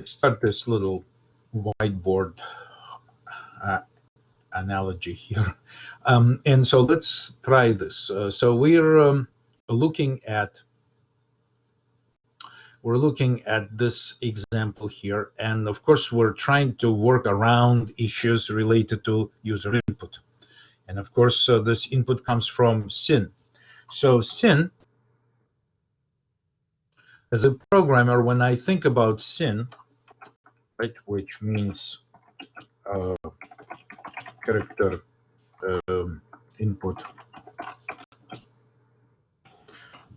start this little whiteboard analogy here. And so let's try this. So we're looking at this example here, and of course we're trying to work around issues related to user input. And of course this input comes from cin. So cin, as a programmer, when I think about cin, right, which means character input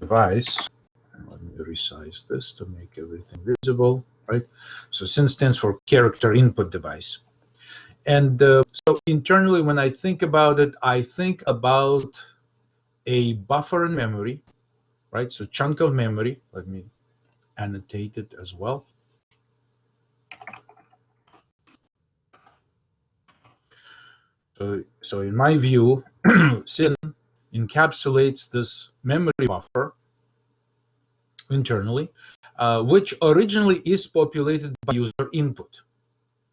device. Let me resize this to make everything visible, right? So cin stands for character input device. And so internally, when I think about it, I think about a buffer in memory, right? So chunk of memory. Let me annotate it as well. So in my view, cin encapsulates this memory buffer internally, which originally is populated by user input,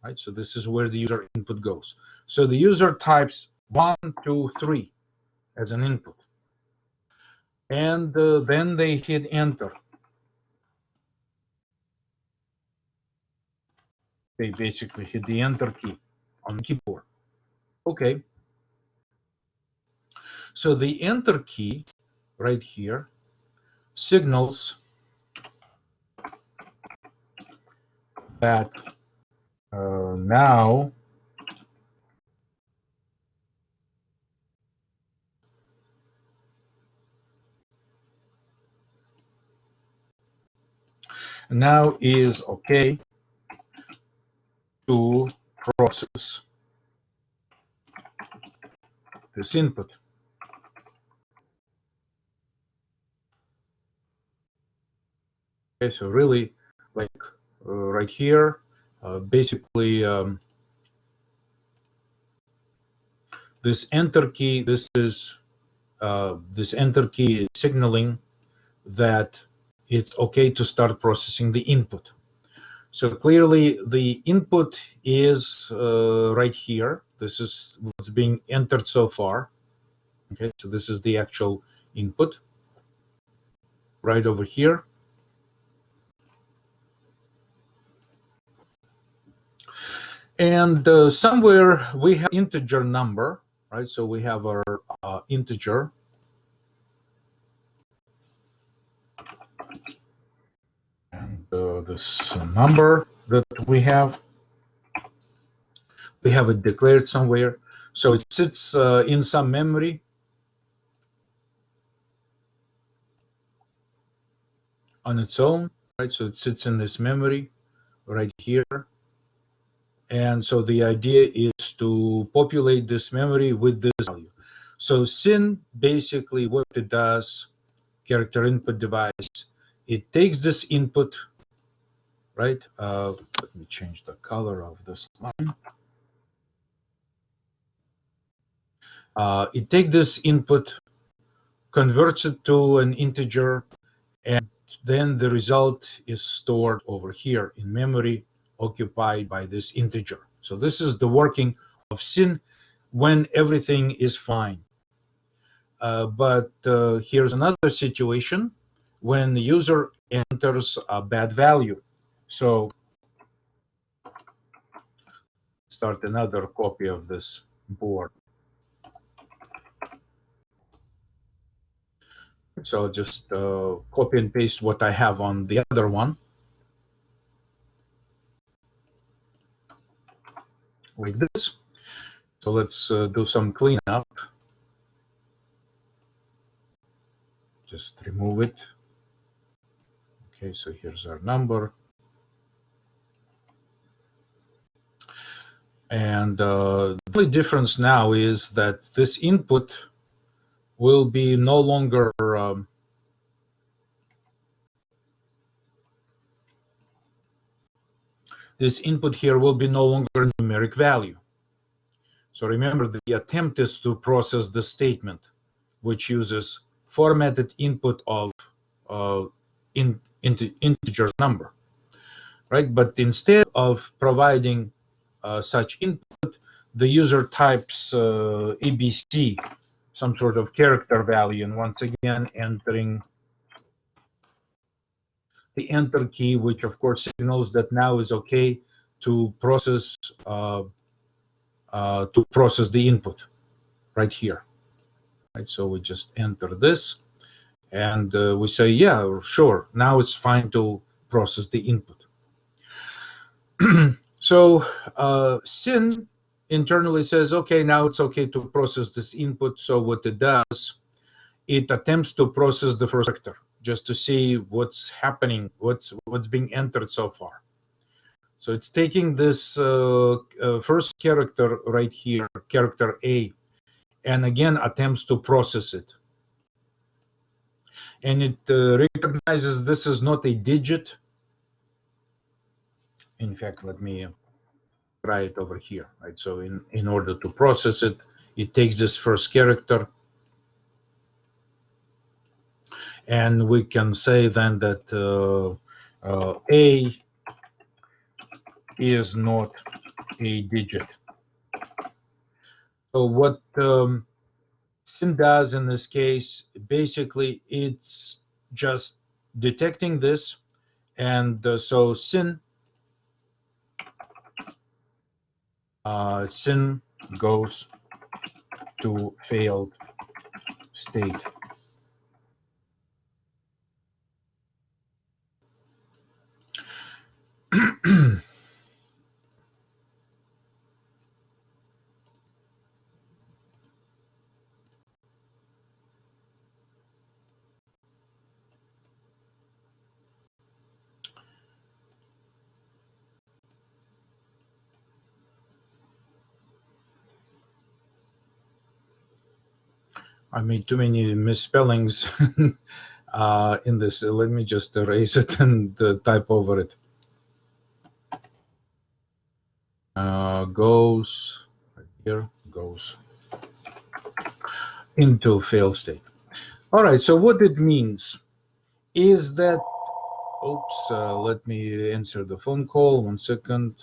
right? So this is where the user input goes. So the user types 1, 2, 3 as an input, and then they hit enter. They basically hit the enter key on the keyboard. Okay. So the enter key right here signals that now is okay to process this input. Okay, so really, like right here, basically this enter key, this enter key is signaling that it's okay to start processing the input. So clearly the input is right here. This is what's being entered so far. Okay, so this is the actual input right over here. And somewhere we have integer number, right? So we have our integer. And this number that we have it declared somewhere. So it sits in some memory. On its own, right? So it sits in this memory right here. And so the idea is to populate this memory with this value. So cin basically what it does, character input device, it takes this input, right? Let me change the color of this line. It takes this input, converts it to an integer, and then the result is stored over here in memory occupied by this integer. So this is the working of cin when everything is fine. But here's another situation when the user enters a bad value. So start another copy of this board. So just copy and paste what I have on the other one. Like this. So let's do some cleanup. Just remove it. Okay, so here's our number. And the only difference now is that this input will be no longer this input here will be no longer a numeric value. So remember, the attempt is to process the statement, which uses formatted input of integer number, right? But instead of providing such input, the user types ABC, some sort of character value, and once again entering the enter key, which of course signals that now is okay to process the input right here. Right, so we just enter this, and we say, yeah, sure. Now it's fine to process the input. So syn internally says, okay, now it's okay to process this input. So what it does, it attempts to process the first character just to see what's happening, what's being entered so far. So it's taking this first character right here, character A, and again attempts to process it. And it recognizes this is not a digit. In fact, let me try it over here, right? So in order to process it, it takes this first character, and we can say then that A is not a digit. So what syn does in this case, basically it's just detecting this, and so syn goes to failed state. I made too many misspellings in this. Let me just erase it and type over it. Goes right here, goes into failed state. All right, so what it means is that, oops, let me answer the phone call, 1 second.